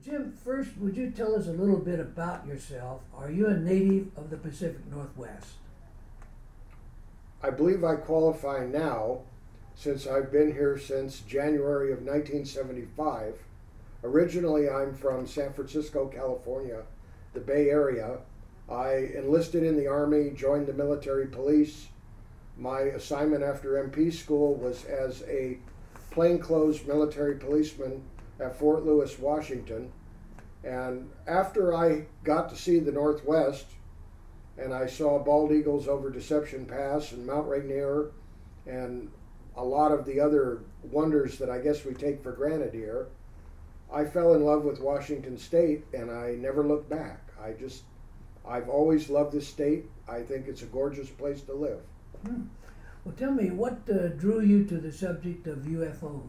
Jim, first, would you tell us a little bit about yourself? Are you a native of the Pacific Northwest? I believe I qualify now since I've been here since January of 1975. Originally, I'm from San Francisco, California, the Bay Area. I enlisted in the Army, joined the military police. My assignment after MP school was as a plainclothes military policeman at Fort Lewis, Washington. And after I got to see the Northwest, and I saw bald eagles over Deception Pass and Mount Rainier and a lot of the other wonders that I guess we take for granted here, I fell in love with Washington State and I never looked back. I've always loved this state. I think it's a gorgeous place to live. Well, tell me, what drew you to the subject of UFOs?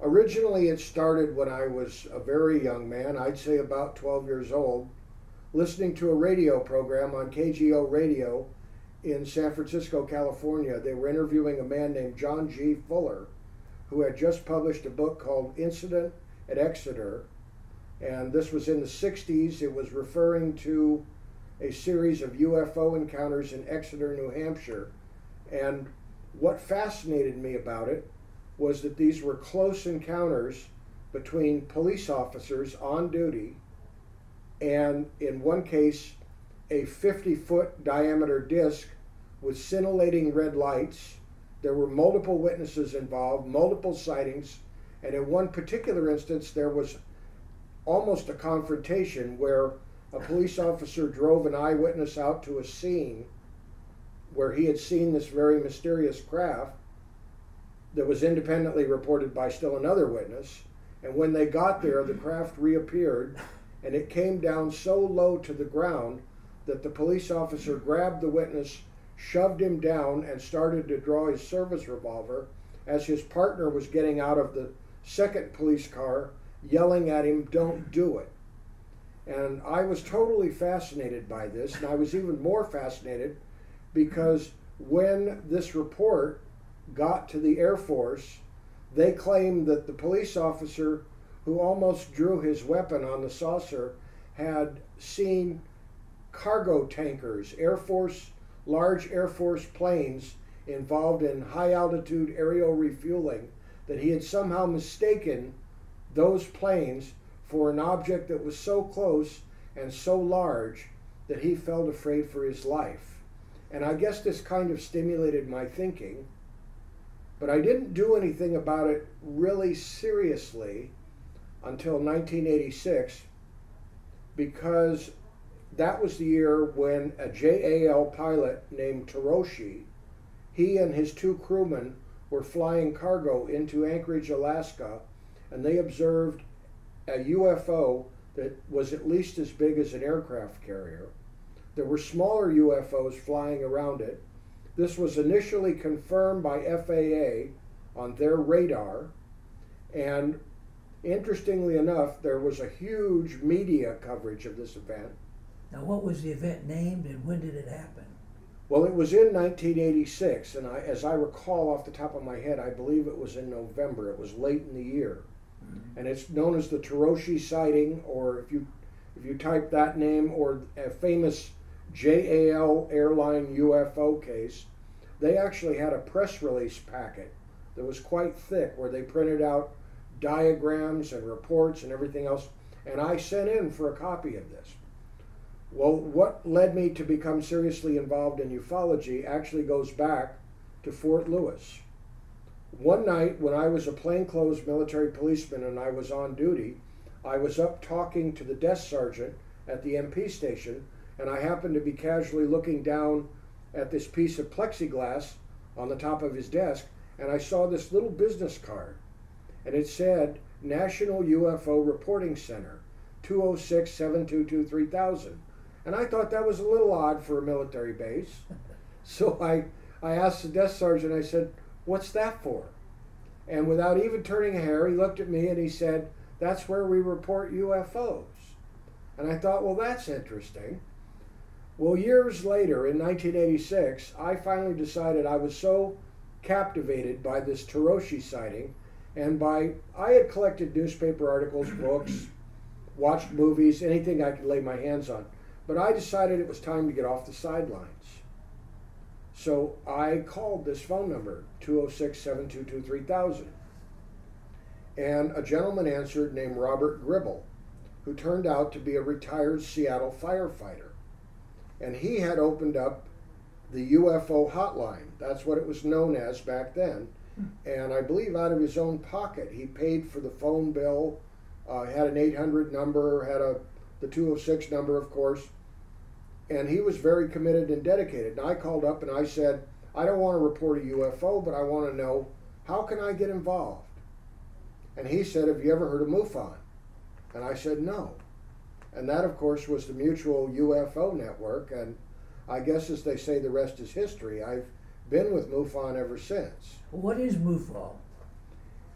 Originally, it started when I was a very young man, I'd say about 12 years old, listening to a radio program on KGO radio in San Francisco, California. They were interviewing a man named John G. Fuller, who had just published a book called Incident at Exeter. And this was in the 60s. It was referring to a series of UFO encounters in Exeter, New Hampshire. And what fascinated me about it was that these were close encounters between police officers on duty, and in one case, a 50-foot diameter disc with scintillating red lights. There were multiple witnesses involved, multiple sightings, and in one particular instance, there was almost a confrontation where a police officer drove an eyewitness out to a scene where he had seen this very mysterious craft that was independently reported by still another witness. And when they got there, the craft reappeared, and it came down so low to the ground that the police officer grabbed the witness, shoved him down, and started to draw his service revolver as his partner was getting out of the second police car, yelling at him, "Don't do it." And I was totally fascinated by this, and I was even more fascinated because when this report got to the Air Force, they claimed that the police officer who almost drew his weapon on the saucer had seen cargo tankers, large Air Force planes involved in high altitude aerial refueling, that he had somehow mistaken those planes for an object that was so close and so large that he felt afraid for his life. And I guess this kind of stimulated my thinking, but I didn't do anything about it really seriously until 1986, because that was the year when a JAL pilot named Taroshi, he and his two crewmen were flying cargo into Anchorage, Alaska, and they observed a UFO that was at least as big as an aircraft carrier. There were smaller UFOs flying around it. This was initially confirmed by FAA on their radar, and interestingly enough, there was a huge media coverage of this event. Now, what was the event named and when did it happen? Well, it was in 1986, and as I recall off the top of my head, I believe it was in November. It was late in the year. And it's known as the Taroshi sighting, or if you type that name, or a famous JAL airline UFO case, they actually had a press release packet that was quite thick where they printed out diagrams and reports and everything else, and I sent in for a copy of this. Well, what led me to become seriously involved in ufology actually goes back to Fort Lewis. One night when I was a plainclothes military policeman and I was on duty, I was up talking to the desk sergeant at the MP station, and I happened to be casually looking down at this piece of plexiglass on the top of his desk, and I saw this little business card, and it said National UFO Reporting Center, 206-722-3000. And I thought that was a little odd for a military base. So I asked the desk sergeant, I said, "What's that for?" And without even turning a hair, he looked at me and he said, "That's where we report UFOs." And I thought, well, that's interesting. Well, years later, in 1986, I finally decided I was so captivated by this Taroshi sighting And I had collected newspaper articles, books, watched movies, anything I could lay my hands on. But I decided it was time to get off the sidelines. So I called this phone number, 206-722-3000. And a gentleman answered named Robert Gribble, who turned out to be a retired Seattle firefighter. And he had opened up the UFO hotline. That's what it was known as back then. And I believe out of his own pocket, he paid for the phone bill, had an 800 number, had the 206 number, of course. And he was very committed and dedicated. And I called up and I said, I don't want to report a UFO, but I want to know, how can I get involved? And he said, have you ever heard of MUFON? And I said, no. And that, of course, was the Mutual UFO Network. And I guess, as they say, the rest is history. I've been with MUFON ever since. What is MUFON?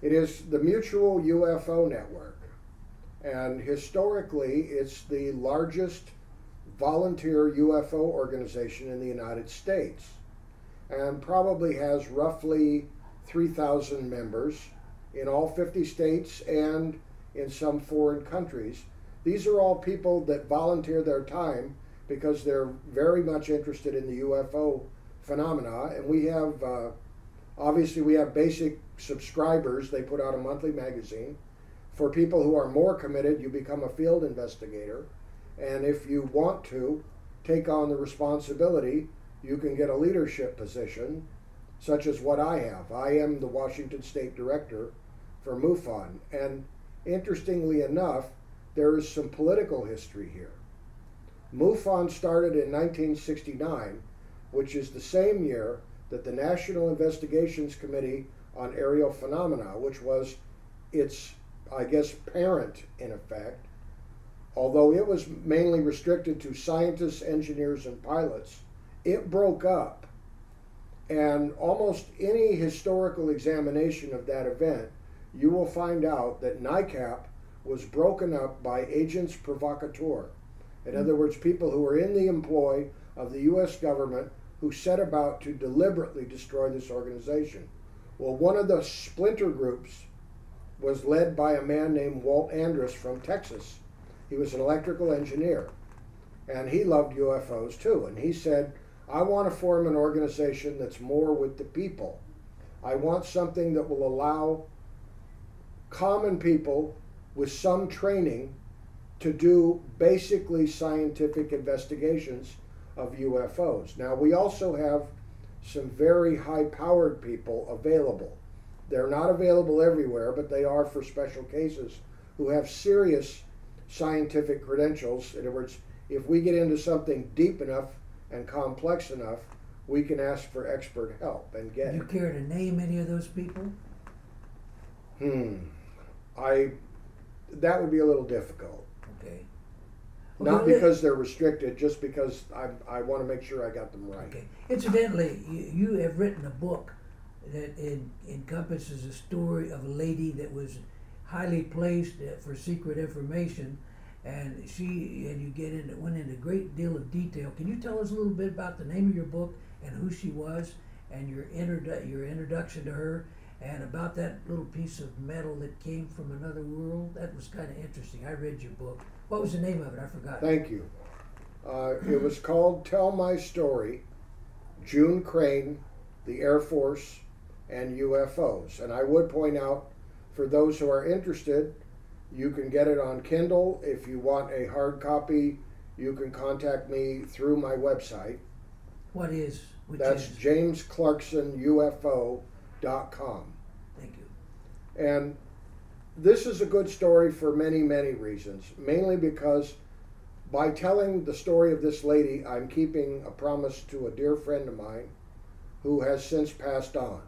It is the Mutual UFO Network. And historically, it's the largest volunteer UFO organization in the United States, and probably has roughly 3,000 members in all 50 states and in some foreign countries. These are all people that volunteer their time because they're very much interested in the UFO phenomena. And we have, obviously we have basic subscribers. They put out a monthly magazine. For people who are more committed, you become a field investigator. And if you want to take on the responsibility, you can get a leadership position, such as what I have. I am the Washington State Director for MUFON. And interestingly enough, there is some political history here. MUFON started in 1969, which is the same year that the National Investigations Committee on Aerial Phenomena, which was its, I guess, parent in effect, although it was mainly restricted to scientists, engineers, and pilots, it broke up. And almost any historical examination of that event, you will find out that NICAP was broken up by agents provocateur. In other words, people who were in the employ of the U.S. government who set about to deliberately destroy this organization. Well, one of the splinter groups was led by a man named Walt Andrus from Texas. He was an electrical engineer, and he loved UFOs too. And he said, I want to form an organization that's more with the people. I want something that will allow common people with some training to do basically scientific investigations of UFOs. Now, we also have some very high-powered people available. They're not available everywhere, but they are for special cases, who have serious scientific credentials. In other words, if we get into something deep enough and complex enough, we can ask for expert help and get it. Do you care to name any of those people? That would be a little difficult. Okay. Not because they're restricted, just because I want to make sure I got them right. Okay. Incidentally, you have written a book that encompasses a story of a lady that was highly placed for secret information, and you went into a great deal of detail. Can you tell us a little bit about the name of your book and who she was, and your introduction to her, and about that little piece of metal that came from another world? That was kind of interesting. I read your book. What was the name of it? I forgot. Thank you. It was called Tell My Story, June Crane, the Air Force, and UFOs. And I would point out, for those who are interested, you can get it on Kindle. If you want a hard copy, you can contact me through my website. That's JamesClarksonUFO.com. Thank you. And this is a good story for many, many reasons. Mainly because by telling the story of this lady, I'm keeping a promise to a dear friend of mine who has since passed on.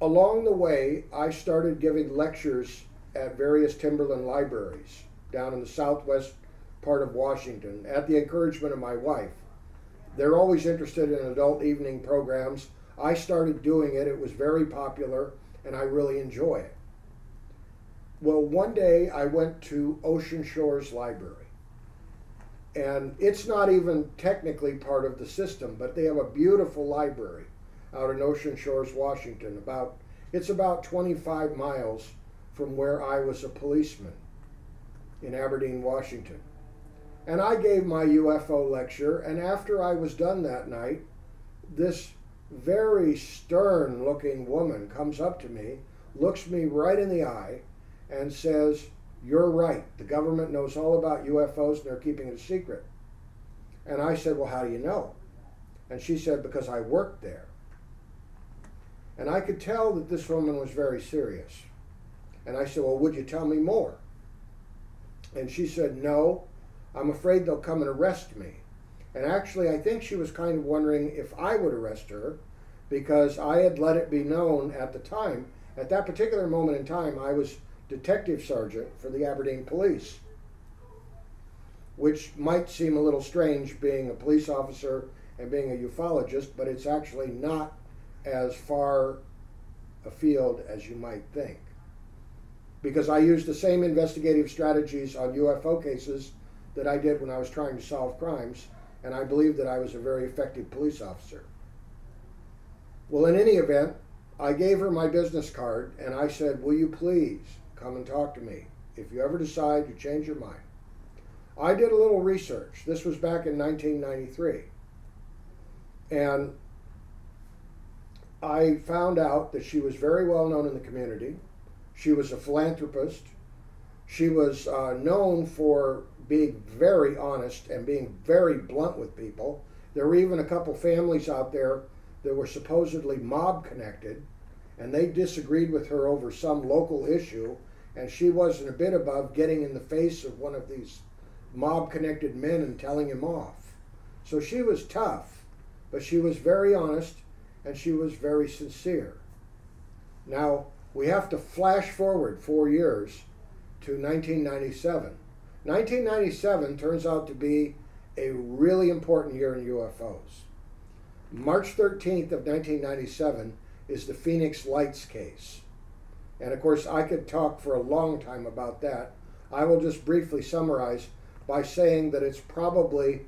Along the way, I started giving lectures at various timberland libraries down in the southwest part of Washington at the encouragement of my wife. They're always interested in adult evening programs. I started doing it. It was very popular, and I really enjoy it. Well, one day I went to Ocean Shores Library, and it's not even technically part of the system, but they have a beautiful library out in Ocean Shores, Washington, about It's about 25 miles from where I was a policeman in Aberdeen, Washington. And I gave my UFO lecture, and after I was done that night, this very stern looking woman comes up to me, looks me right in the eye, and says, "You're right. The government knows all about UFOs and they're keeping it a secret." And I said, "Well, how do you know?" And she said, "Because I worked there." And I could tell that this woman was very serious. And I said, "Well, would you tell me more?" And she said, "No, I'm afraid they'll come and arrest me." And actually, I think she was kind of wondering if I would arrest her, because I had let it be known at the time, at that particular moment in time, I was detective sergeant for the Aberdeen Police, which might seem a little strange being a police officer and being a ufologist, but it's actually not as far afield as you might think. Because I used the same investigative strategies on UFO cases that I did when I was trying to solve crimes, and I believe that I was a very effective police officer. Well, in any event, I gave her my business card and I said, "Will you please come and talk to me if you ever decide to change your mind?" I did a little research. This was back in 1993. And I found out that she was very well known in the community. She was a philanthropist. She was known for being very honest and being very blunt with people. There were even a couple families out there that were supposedly mob connected, and they disagreed with her over some local issue, and she wasn't a bit above getting in the face of one of these mob connected men and telling him off. So she was tough, but she was very honest and she was very sincere. Now, we have to flash forward 4 years to 1997. 1997 turns out to be a really important year in UFOs. March 13th of 1997 is the Phoenix Lights case. And of course, I could talk for a long time about that. I will just briefly summarize by saying that it's probably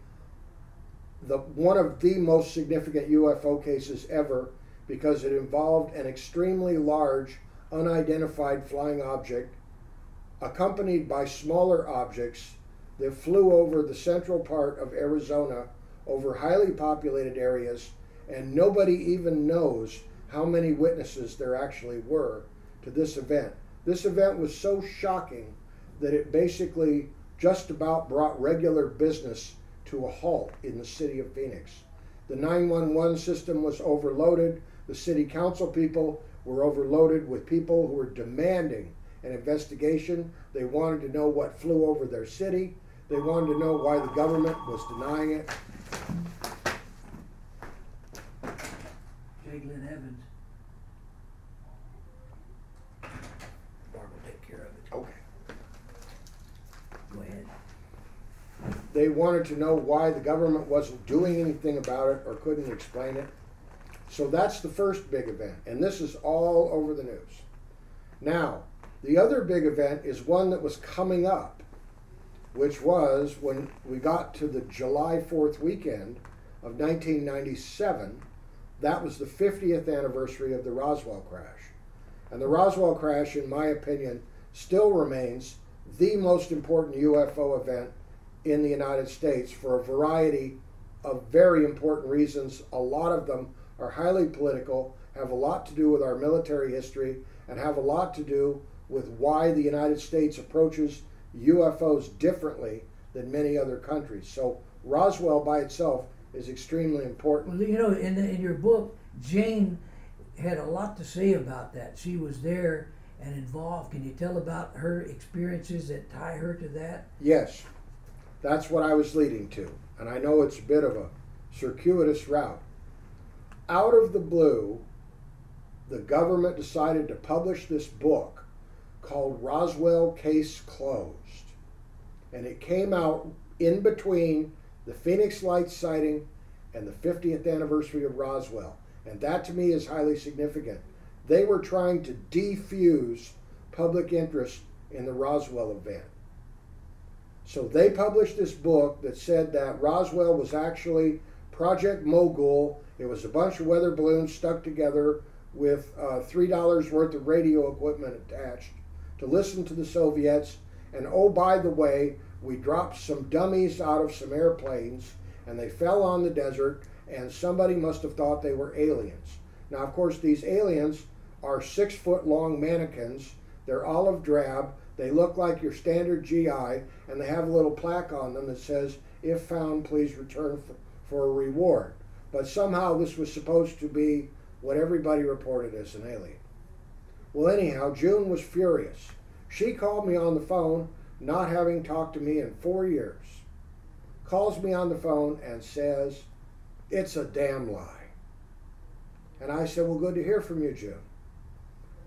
one of the most significant UFO cases ever, because it involved an extremely large, unidentified flying object accompanied by smaller objects that flew over the central part of Arizona, over highly populated areas, and nobody even knows how many witnesses there actually were to this event. This event was so shocking that it basically just about brought regular business to a halt in the city of Phoenix. The 911 system was overloaded. The city council people were overloaded with people who were demanding an investigation. They wanted to know what flew over their city. They wanted to know why the government was denying it. J. Glenn Evans. Barb will take care of it. Okay. Go ahead. They wanted to know why the government wasn't doing anything about it or couldn't explain it. So that's the first big event, and this is all over the news. Now, the other big event is one that was coming up, which was when we got to the July 4th weekend of 1997. That was the 50th anniversary of the Roswell crash. And the Roswell crash, in my opinion, still remains the most important UFO event in the United States for a variety of very important reasons. A lot of them are highly political, have a lot to do with our military history, and have a lot to do with why the United States approaches UFOs differently than many other countries. So Roswell by itself is extremely important. Well, you know, in your book, Jane had a lot to say about that. She was there and involved. Can you tell about her experiences that tie her to that? Yes, that's what I was leading to. And I know it's a bit of a circuitous route. Out of the blue, the government decided to publish this book called Roswell Case Closed. And it came out in between the Phoenix Lights sighting and the 50th anniversary of Roswell. And that to me is highly significant. They were trying to defuse public interest in the Roswell event. So they published this book that said that Roswell was actually Project Mogul. It was a bunch of weather balloons stuck together with $3 worth of radio equipment attached to listen to the Soviets. And oh, by the way, we dropped some dummies out of some airplanes and they fell on the desert, and somebody must have thought they were aliens. Now, of course, these aliens are 6-foot long mannequins. They're olive drab. They look like your standard GI, and they have a little plaque on them that says, "If found, please return for a reward." But somehow this was supposed to be what everybody reported as an alien. Well, anyhow, June was furious. She called me on the phone, not having talked to me in 4 years. Calls me on the phone and says, "It's a damn lie." And I said, "Well, good to hear from you, June."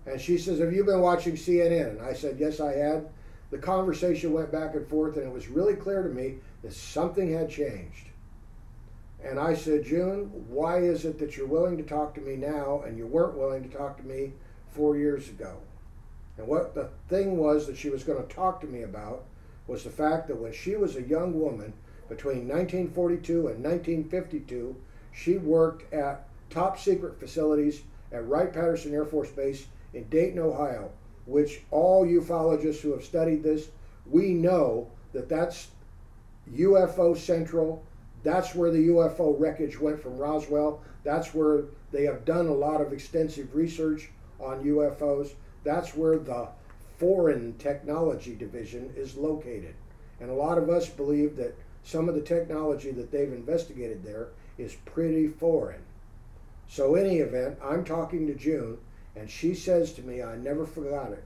And she says, "Have you been watching CNN?" And I said, "Yes, I had." The conversation went back and forth, and it was really clear to me that something had changed. And I said, "June, why is it that you're willing to talk to me now and you weren't willing to talk to me 4 years ago?" And what the thing was that she was going to talk to me about was the fact that when she was a young woman, between 1942 and 1952, she worked at top secret facilities at Wright-Patterson Air Force Base in Dayton, Ohio, which all ufologists who have studied this, we know that that's UFO Central. That's where the UFO wreckage went from Roswell. That's where they have done a lot of extensive research on UFOs. That's where the Foreign Technology Division is located. And a lot of us believe that some of the technology that they've investigated there is pretty foreign. So in any event, I'm talking to June, and she says to me, I never forgot it.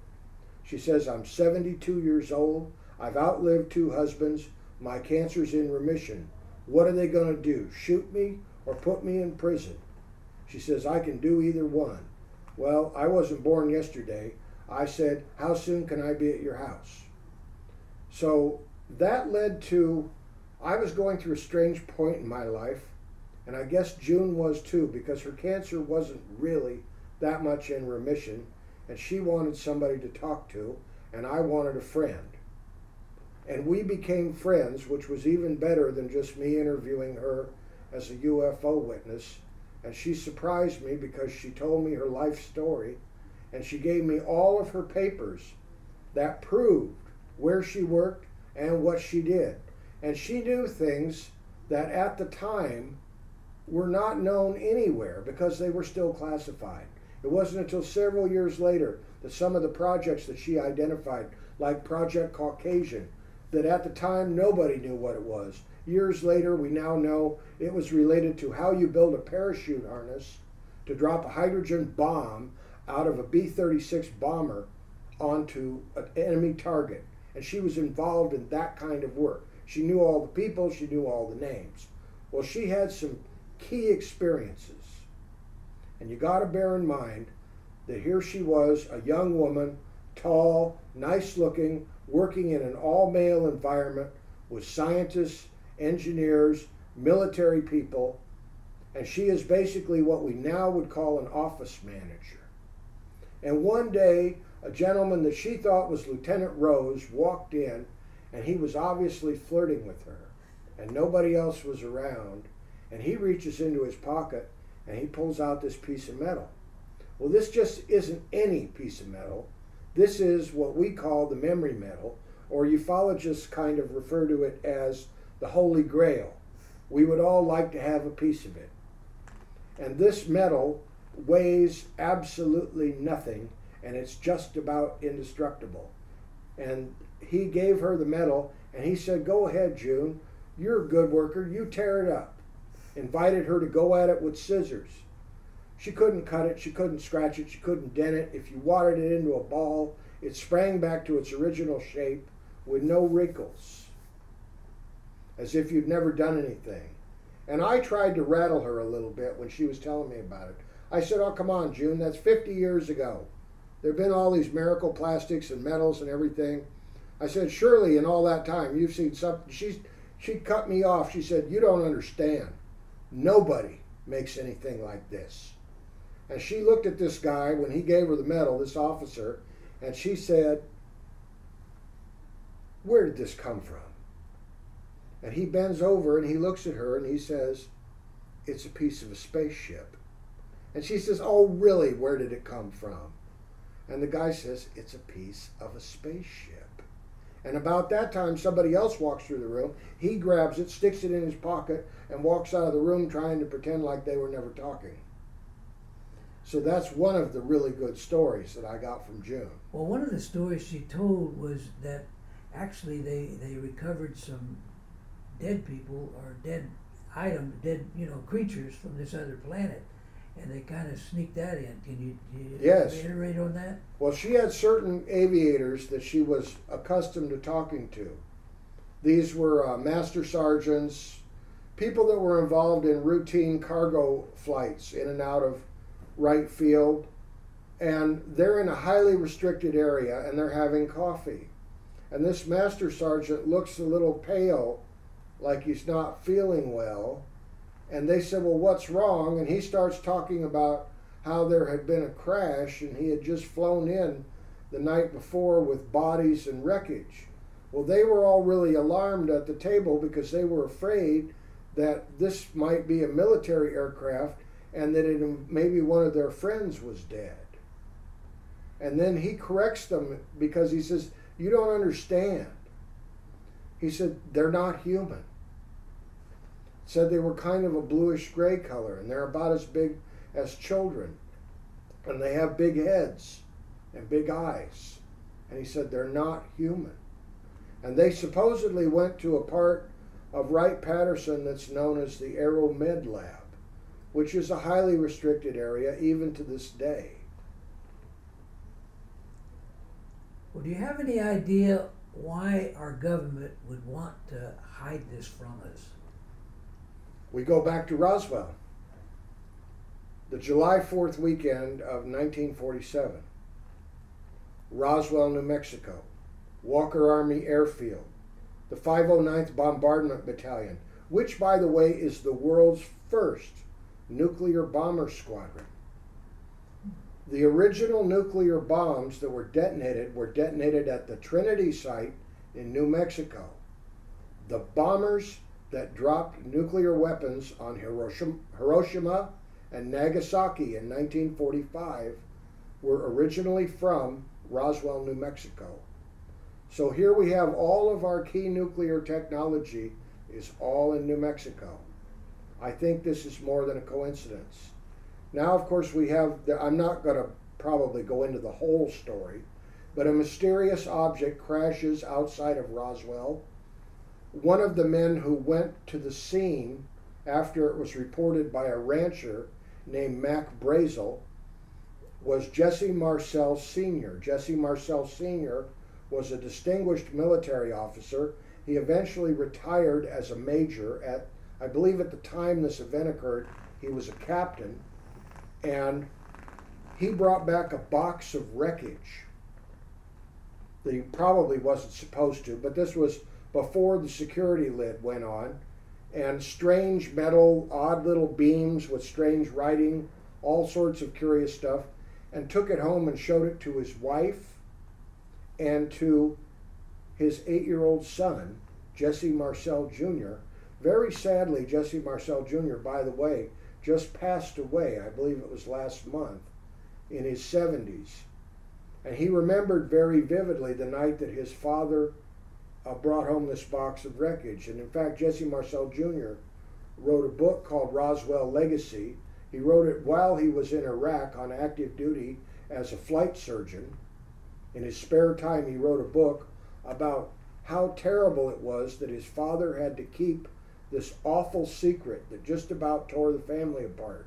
She says, "I'm 72 years old. I've outlived 2 husbands. My cancer's in remission. What are they going to do? Shoot me or put me in prison?" She says, "I can do either one." Well, I wasn't born yesterday. I said, "How soon can I be at your house?" So that led to, I was going through a strange point in my life, and I guess June was too, because her cancer wasn't really that much in remission, and she wanted somebody to talk to, and I wanted a friend. And we became friends, which was even better than just me interviewing her as a UFO witness. And she surprised me because she told me her life story, and she gave me all of her papers that proved where she worked and what she did. And she knew things that at the time were not known anywhere because they were still classified. It wasn't until several years later that some of the projects that she identified, like Project Caucasian, that at the time nobody knew what it was. Years later, we now know it was related to how you build a parachute harness to drop a hydrogen bomb out of a B-36 bomber onto an enemy target. And she was involved in that kind of work. She knew all the people, she knew all the names. Well, she had some key experiences. And you got to bear in mind that here she was, a young woman, tall, nice looking, working in an all-male environment with scientists, engineers, military people, and she is basically what we now would call an office manager. And one day, a gentleman that she thought was Lieutenant Rose walked in, and he was obviously flirting with her, and nobody else was around, and he reaches into his pocket and he pulls out this piece of metal. Well, this just isn't any piece of metal. This is what we call the memory metal, or ufologists kind of refer to it as the Holy Grail. We would all like to have a piece of it. And this metal weighs absolutely nothing, and it's just about indestructible. And he gave her the metal, and he said, "Go ahead, June. You're a good worker. You tear it up." Invited her to go at it with scissors. She couldn't cut it, she couldn't scratch it, she couldn't dent it. If you watered it into a ball, it sprang back to its original shape with no wrinkles, as if you'd never done anything. And I tried to rattle her a little bit when she was telling me about it. I said, "Oh, come on, June, that's 50 years ago. There have been all these miracle plastics and metals and everything." I said, "Surely in all that time you've seen something." She cut me off. She said, "You don't understand. Nobody makes anything like this." And she looked at this guy when he gave her the medal, this officer, and she said, "Where did this come from?" And he bends over and he looks at her and he says, "It's a piece of a spaceship." And she says, oh, really? Where did it come from? And the guy says, it's a piece of a spaceship. And about that time, somebody else walks through the room. He grabs it, sticks it in his pocket, and walks out of the room trying to pretend like they were never talking. So that's one of the really good stories that I got from June. Well, one of the stories she told was that actually they recovered some dead people or dead items, dead creatures from this other planet, and they kind of sneaked that in. Can you Yes. iterate on that? Well, she had certain aviators that she was accustomed to talking to. These were master sergeants, people that were involved in routine cargo flights in and out of Wright Field, and they're in a highly restricted area and they're having coffee. And this master sergeant looks a little pale, like he's not feeling well. And they said, well, what's wrong? And he starts talking about how there had been a crash and he had just flown in the night before with bodies and wreckage. Well, they were all really alarmed at the table because they were afraid that this might be a military aircraft and that maybe one of their friends was dead. And then he corrects them because he says, you don't understand. He said, they're not human. Said they were kind of a bluish gray color and they're about as big as children. And they have big heads and big eyes. And he said, they're not human. And they supposedly went to a part of Wright-Patterson that's known as the Aero Med Lab, which is a highly restricted area even to this day. Well, do you have any idea why our government would want to hide this from us? We go back to Roswell, the July 4th weekend of 1947. Roswell, New Mexico, Walker Army Airfield, the 509th Bombardment Battalion, which, by the way, is the world's first nuclear bomber squadron. The original nuclear bombs that were detonated at the Trinity site in New Mexico. The bombers that dropped nuclear weapons on Hiroshima and Nagasaki in 1945 were originally from Roswell, New Mexico. So here we have all of our key nuclear technology is all in New Mexico. I think this is more than a coincidence. Now, of course, we have, I'm not going to probably go into the whole story, but a mysterious object crashes outside of Roswell. One of the men who went to the scene after it was reported by a rancher named Mac Brazel was Jesse Marcel Sr. Jesse Marcel Sr. was a distinguished military officer. He eventually retired as a major at, I believe at the time this event occurred, he was a captain, and he brought back a box of wreckage that he probably wasn't supposed to, but this was before the security lid went on, and strange metal, odd little beams with strange writing, all sorts of curious stuff, and took it home and showed it to his wife and to his 8-year-old son, Jesse Marcel Jr. Very sadly, Jesse Marcel Jr., by the way, just passed away, I believe it was last month, in his 70s. And he remembered very vividly the night that his father brought home this box of wreckage. And in fact, Jesse Marcel Jr. wrote a book called Roswell Legacy. He wrote it while he was in Iraq on active duty as a flight surgeon. In his spare time, he wrote a book about how terrible it was that his father had to keep this awful secret that just about tore the family apart.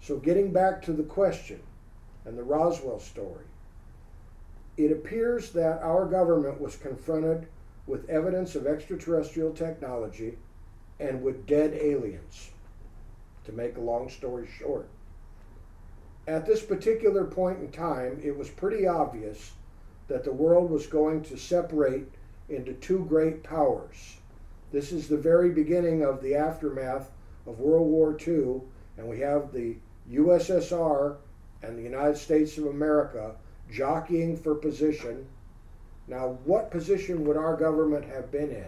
So getting back to the question and the Roswell story, it appears that our government was confronted with evidence of extraterrestrial technology and with dead aliens, to make a long story short. At this particular point in time, it was pretty obvious that the world was going to separate into two great powers. This is the very beginning of the aftermath of World War II, and we have the USSR and the United States of America jockeying for position. Now, what position would our government have been in?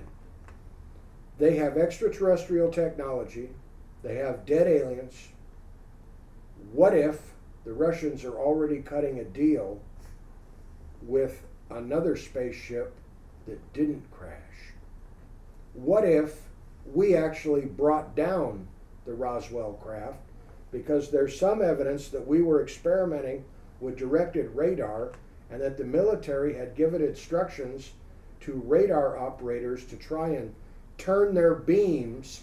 They have extraterrestrial technology, they have dead aliens, What if the Russians are already cutting a deal with another spaceship that didn't crash? What if we actually brought down the Roswell craft, because there's some evidence that we were experimenting with directed radar and that the military had given instructions to radar operators to try and turn their beams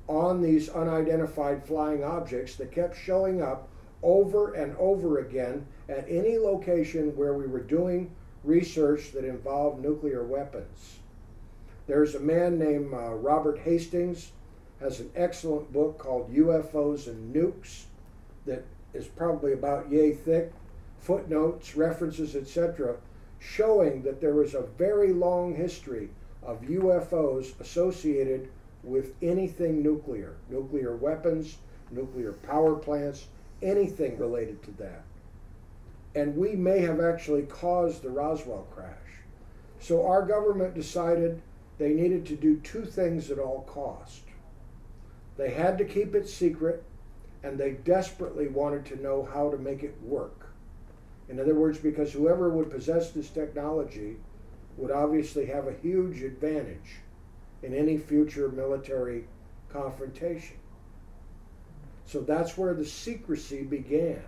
on these unidentified flying objects that kept showing up over and over again at any location where we were doing research that involved nuclear weapons. There's a man named Robert Hastings, has an excellent book called UFOs and Nukes that is probably about yay thick, footnotes, references, etc., showing that there is a very long history of UFOs associated with anything nuclear, nuclear weapons, nuclear power plants, anything related to that. And we may have actually caused the Roswell crash. So our government decided they needed to do two things at all cost. They had to keep it secret, and they desperately wanted to know how to make it work. In other words, because whoever would possess this technology would obviously have a huge advantage in any future military confrontation. So that's where the secrecy began.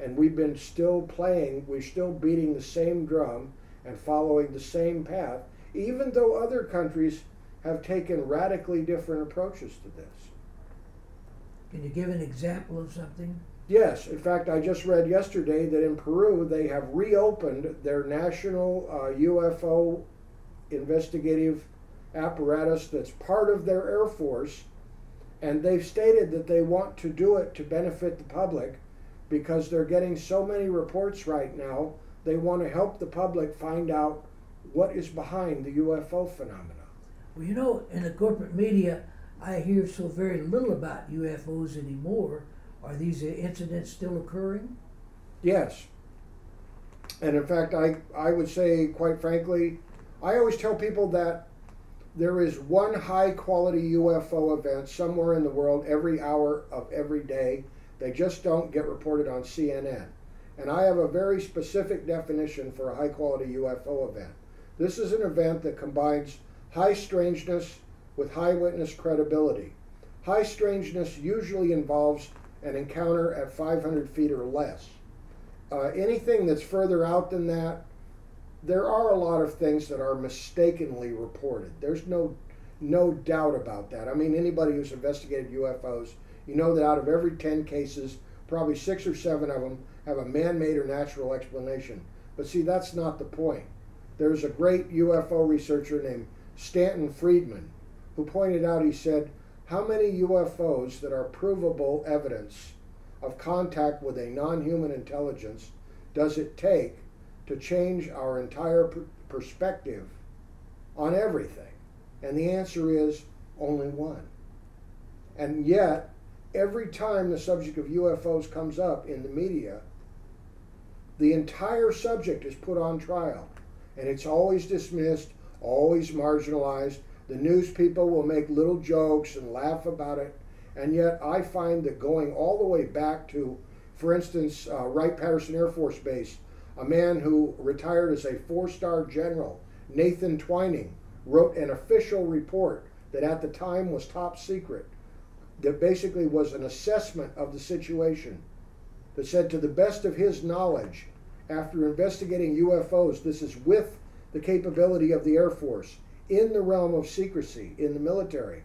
And we've been still playing, we're still beating the same drum and following the same path, even though other countries have taken radically different approaches to this. Can you give an example of something? Yes. In fact, I just read yesterday that in Peru they have reopened their national UFO investigative apparatus that's part of their Air Force, and they've stated that they want to do it to benefit the public because they're getting so many reports right now. They want to help the public find out what is behind the UFO phenomena. Well, you know, in the corporate media, I hear so very little about UFOs anymore. Are these incidents still occurring? Yes. And in fact, I would say, quite frankly, I always tell people that there is one high quality UFO event somewhere in the world every hour of every day. They just don't get reported on CNN. And I have a very specific definition for a high quality UFO event. This is an event that combines high strangeness with high witness credibility. High strangeness usually involves an encounter at 500 feet or less. Anything that's further out than that, there are a lot of things that are mistakenly reported. There's no doubt about that. I mean, anybody who's investigated UFOs, you know that out of every 10 cases, probably 6 or 7 of them have a man-made or natural explanation. But see, that's not the point. There's a great UFO researcher named Stanton Friedman who pointed out, he said, how many UFOs that are provable evidence of contact with a non-human intelligence does it take to change our entire perspective on everything? And the answer is only one. And yet, every time the subject of UFOs comes up in the media, the entire subject is put on trial. And it's always dismissed, always marginalized. The news people will make little jokes and laugh about it. And yet I find that going all the way back to, for instance, Wright-Patterson Air Force Base, a man who retired as a 4-star general, Nathan Twining, wrote an official report that at the time was top secret, that basically was an assessment of the situation, that said to the best of his knowledge, after investigating UFOs, this is with the capability of the Air Force, in the realm of secrecy, in the military.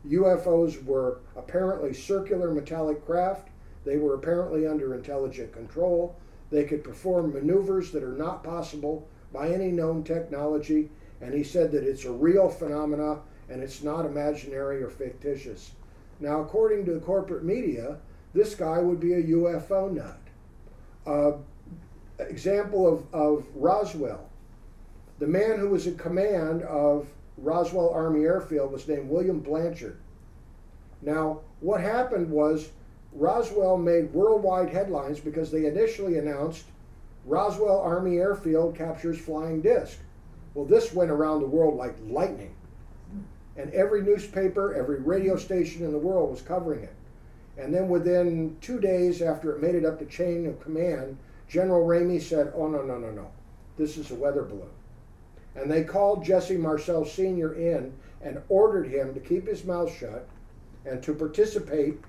UFOs were apparently circular metallic craft. They were apparently under intelligent control. They could perform maneuvers that are not possible by any known technology. And he said that it's a real phenomena and it's not imaginary or fictitious. Now, according to the corporate media, this guy would be a UFO nut. Example of Roswell. The man who was in command of Roswell Army Airfield was named William Blanchard. Now, what happened was Roswell made worldwide headlines because they initially announced Roswell Army Airfield captures flying disc. Well, this went around the world like lightning. And every newspaper, every radio station in the world was covering it. And then within 2 days after it made it up the chain of command, General Ramey said, oh, no, no, no, no. This is a weather balloon. And they called Jesse Marcel Sr. in and ordered him to keep his mouth shut and to participate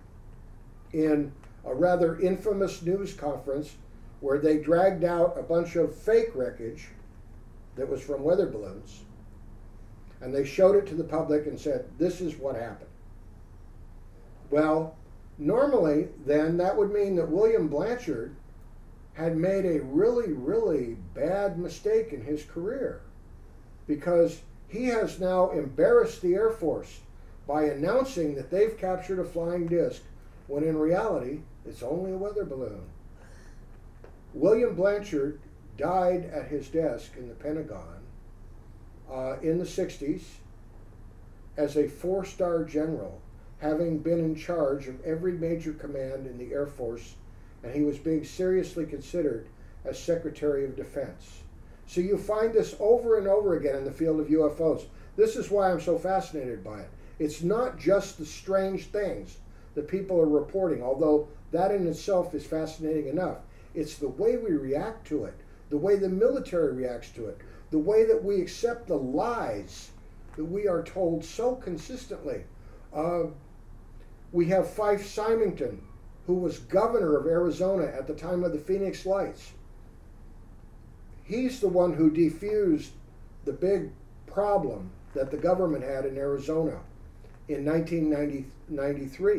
in a rather infamous news conference where they dragged out a bunch of fake wreckage that was from weather balloons, and they showed it to the public and said, this is what happened. Well, normally then that would mean that William Blanchard had made a really, really bad mistake in his career, because he has now embarrassed the Air Force by announcing that they've captured a flying disc, when in reality it's only a weather balloon. William Blanchard died at his desk in the Pentagon in the 60s as a 4-star general, having been in charge of every major command in the Air Force, and he was being seriously considered as Secretary of Defense. So you find this over and over again in the field of UFOs. This is why I'm so fascinated by it. It's not just the strange things that people are reporting, although that in itself is fascinating enough. It's the way we react to it, the way the military reacts to it, the way that we accept the lies that we are told so consistently. We have Fife Symington, who was governor of Arizona at the time of the Phoenix Lights. He's the one who defused the big problem that the government had in Arizona in 1993,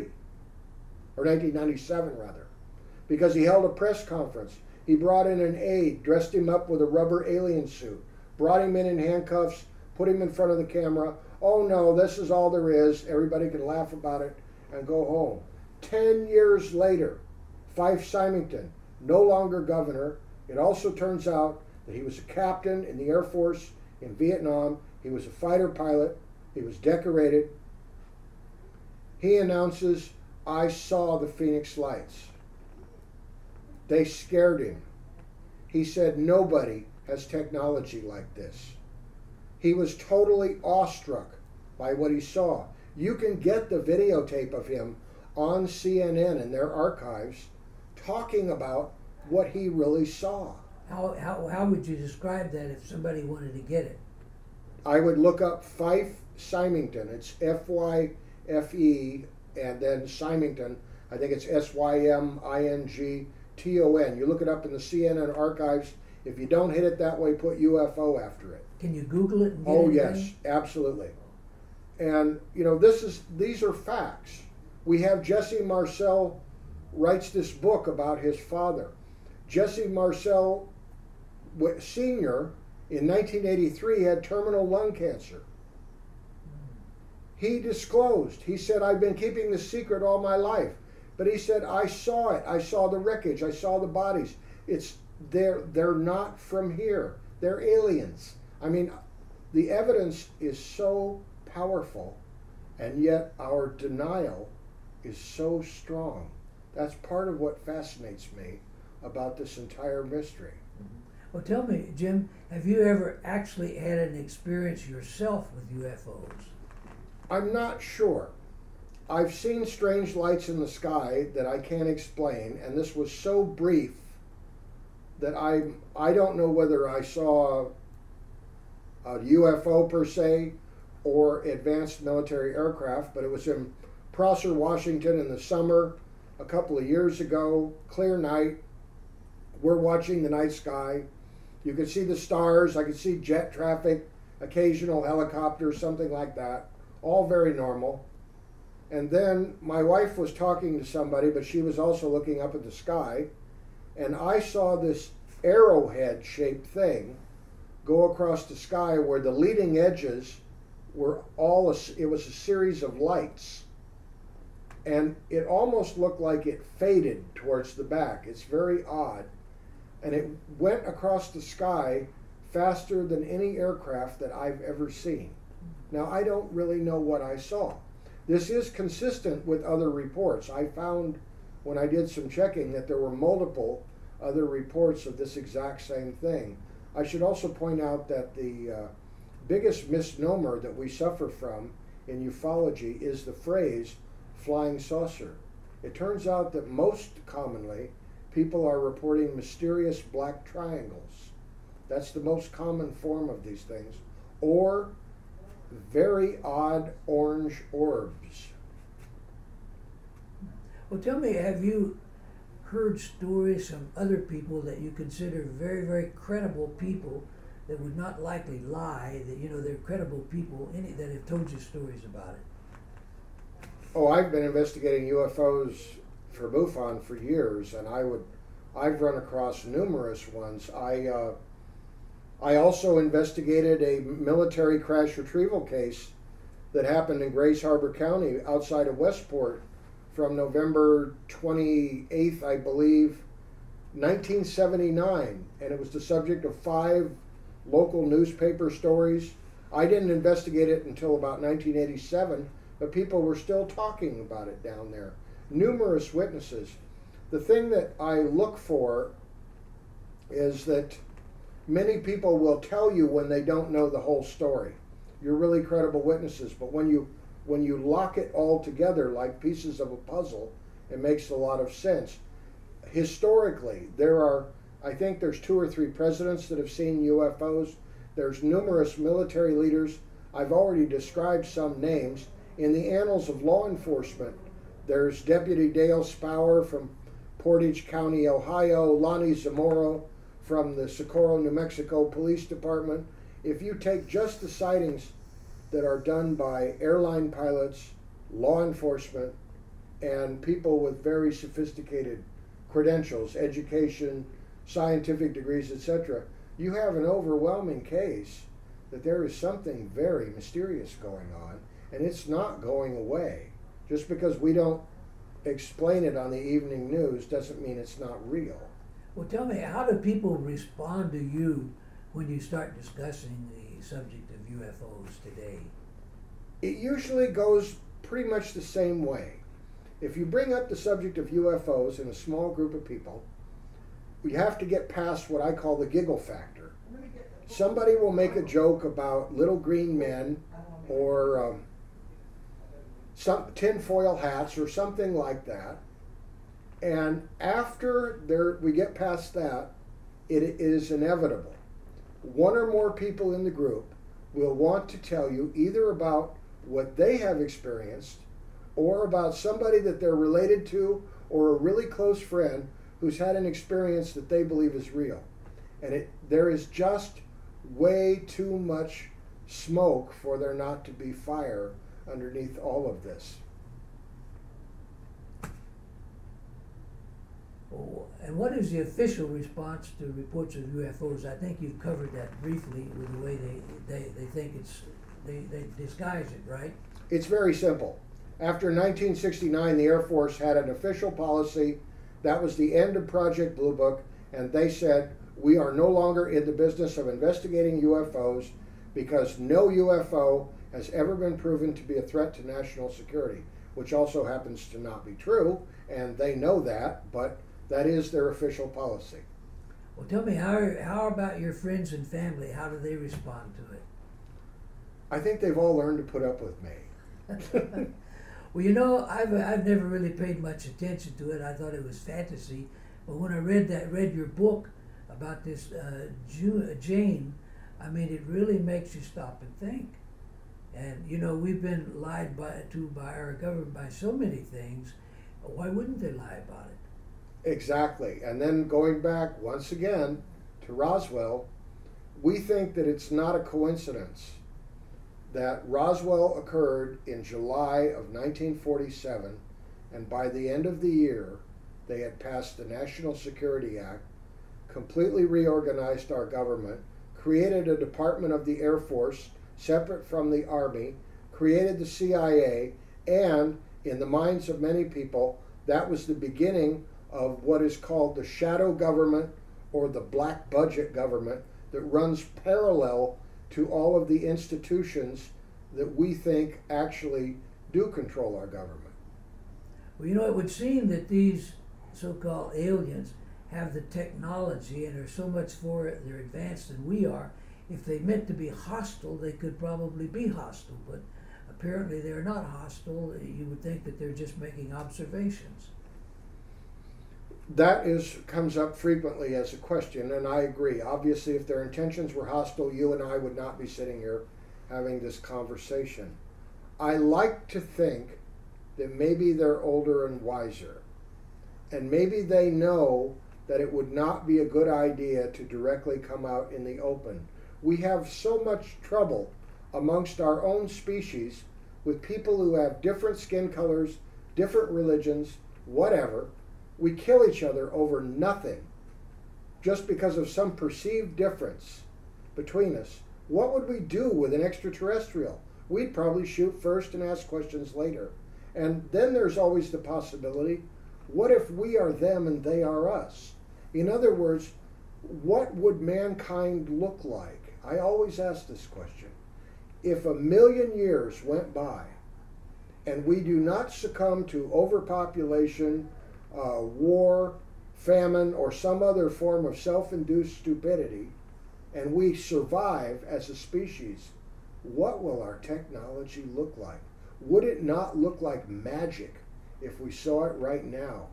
or 1997 rather, because he held a press conference. He brought in an aide, dressed him up with a rubber alien suit, brought him in handcuffs, put him in front of the camera. Oh no, this is all there is. Everybody can laugh about it and go home. 10 years later, Fife Symington, no longer governor. It also turns out that he was a captain in the Air Force in Vietnam. He was a fighter pilot. He was decorated. He announces, I saw the Phoenix Lights. They scared him. He said, nobody has technology like this. He was totally awestruck by what he saw. You can get the videotape of him on CNN in their archives talking about what he really saw. How would you describe that if somebody wanted to get it? I would look up Fife Symington. It's F-Y-F-E and then Symington. I think it's S-Y-M-I-N-G-T-O-N. You look it up in the CNN archives. If you don't hit it that way, put UFO after it. Can you Google it and get Oh, anything? yes, absolutely. And, you know, these are facts. We have Jesse Marcel writes this book about his father. Jesse Marcel Sr. in 1983 had terminal lung cancer. He disclosed, he said, I've been keeping this secret all my life. But he said, I saw it. I saw the wreckage. I saw the bodies. They're not from here. They're aliens. I mean, the evidence is so powerful, and yet our denial is so strong. That's part of what fascinates me about this entire mystery. Well, tell me, Jim, have you ever actually had an experience yourself with UFOs? I'm not sure. I've seen strange lights in the sky that I can't explain, and this was so brief that I don't know whether I saw a UFO per se or advanced military aircraft, but it was in Prosser, Washington in the summer a couple of years ago, clear night. We're watching the night sky. You could see the stars. I could see jet traffic, occasional helicopters, something like that. All very normal. And then my wife was talking to somebody, but she was also looking up at the sky. And I saw this arrowhead-shaped thing go across the sky where the leading edges were it was a series of lights. And it almost looked like it faded towards the back. It's very odd. And it went across the sky faster than any aircraft that I've ever seen. Now, I don't really know what I saw. This is consistent with other reports. I found when I did some checking that there were multiple other reports of this exact same thing. I should also point out that the biggest misnomer that we suffer from in ufology is the phrase flying saucer. It turns out that most commonly, people are reporting mysterious black triangles. That's the most common form of these things. Or very odd orange orbs. Well, tell me, have you heard stories from other people that you consider very, very credible people that would not likely lie, that, you know, they're credible people that have told you stories about it? Oh, I've been investigating UFOs for MUFON for years, and I've run across numerous ones. I also investigated a military crash retrieval case that happened in Grays Harbor County outside of Westport from November 28th, I believe, 1979. And it was the subject of 5 local newspaper stories. I didn't investigate it until about 1987, but people were still talking about it down there. Numerous witnesses. The thing that I look for is that many people will tell you when they don't know the whole story. You're really credible witnesses, but when you lock it all together like pieces of a puzzle, it makes a lot of sense. Historically, I think there's 2 or 3 presidents that have seen UFOs. There's numerous military leaders. I've already described some names. In the annals of law enforcement, there's Deputy Dale Spower from Portage County, Ohio, Lonnie Zamora from the Socorro, New Mexico Police Department. If you take just the sightings that are done by airline pilots, law enforcement, and people with very sophisticated credentials, education, scientific degrees, etc., you have an overwhelming case that there is something very mysterious going on, and it's not going away. Just because we don't explain it on the evening news doesn't mean it's not real. Well, tell me, how do people respond to you when you start discussing the subject of UFOs today? It usually goes pretty much the same way. If you bring up the subject of UFOs in a small group of people, we have to get past what I call the giggle factor. Somebody will make a joke about little green men or some tinfoil hats or something like that. And after we get past that, it is inevitable. 1 or more people in the group will want to tell you either about what they have experienced or about somebody that they're related to or a really close friend who's had an experience that they believe is real. And there is just way too much smoke for there not to be fire underneath all of this. Oh, and what is the official response to reports of UFOs? I think you've covered that briefly with the way they think they disguise it, right? It's very simple. After 1969, the Air Force had an official policy. That was the end of Project Blue Book, and they said, we are no longer in the business of investigating UFOs because no UFO has ever been proven to be a threat to national security, which also happens to not be true, and they know that, but that is their official policy. Well, tell me, how about your friends and family? How do they respond to it? I think they've all learned to put up with me. Well, you know, I've never really paid much attention to it. I thought it was fantasy, but when I read your book about this Jane, I mean, it really makes you stop and think. And you know, we've been lied to by our government by so many things. Why wouldn't they lie about it? Exactly. And then going back once again to Roswell, we think that it's not a coincidence that Roswell occurred in July of 1947, and by the end of the year, they had passed the National Security Act, completely reorganized our government, created a Department of the Air Force separate from the Army, created the CIA, and in the minds of many people, that was the beginning of what is called the shadow government or the black budget government that runs parallel to all of the institutions that we think actually do control our government. Well, you know, it would seem that these so-called aliens have the technology and are so much they're advanced than we are. If they meant to be hostile, they could probably be hostile, but apparently they're not hostile. You would think that they're just making observations. That comes up frequently as a question, and I agree. Obviously, if their intentions were hostile, you and I would not be sitting here having this conversation. I like to think that maybe they're older and wiser, and maybe they know that it would not be a good idea to directly come out in the open. We have so much trouble amongst our own species with people who have different skin colors, different religions, whatever. We kill each other over nothing, just because of some perceived difference between us. What would we do with an extraterrestrial? We'd probably shoot first and ask questions later. And then there's always the possibility, what if we are them and they are us? In other words, what would mankind look like? I always ask this question. If 1,000,000 years went by and we do not succumb to overpopulation, war, famine, or some other form of self-induced stupidity, and we survive as a species, what will our technology look like? Would it not look like magic if we saw it right now?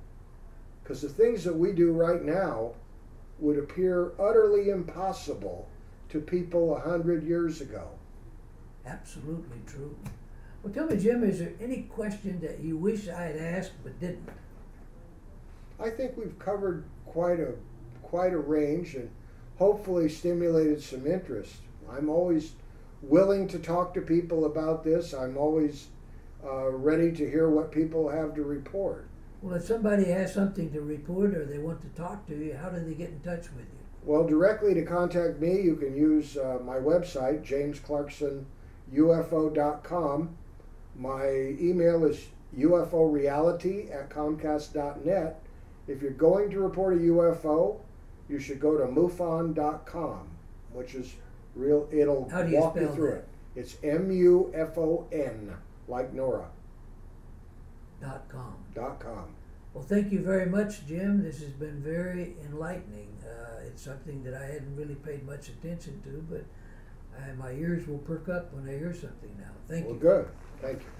Because the things that we do right now would appear utterly impossible to people 100 years ago. Absolutely true. Well, tell me, Jim, is there any question that you wish I had asked but didn't? I think we've covered quite a range and hopefully stimulated some interest. I'm always willing to talk to people about this. I'm always ready to hear what people have to report. Well, if somebody has something to report or they want to talk to you, how do they get in touch with you? Well, directly to contact me, you can use my website, jamesclarksonufo.com. My email is uforeality@comcast.net. If you're going to report a UFO, you should go to mufon.com, which is real. It'll How do you walk you spell through that? it. It's MUFON, like Nora. .com. .com. Well, thank you very much, Jim. This has been very enlightening. It's something that I hadn't really paid much attention to, but my ears will perk up when I hear something now. Thank you. Well, good. Thank you.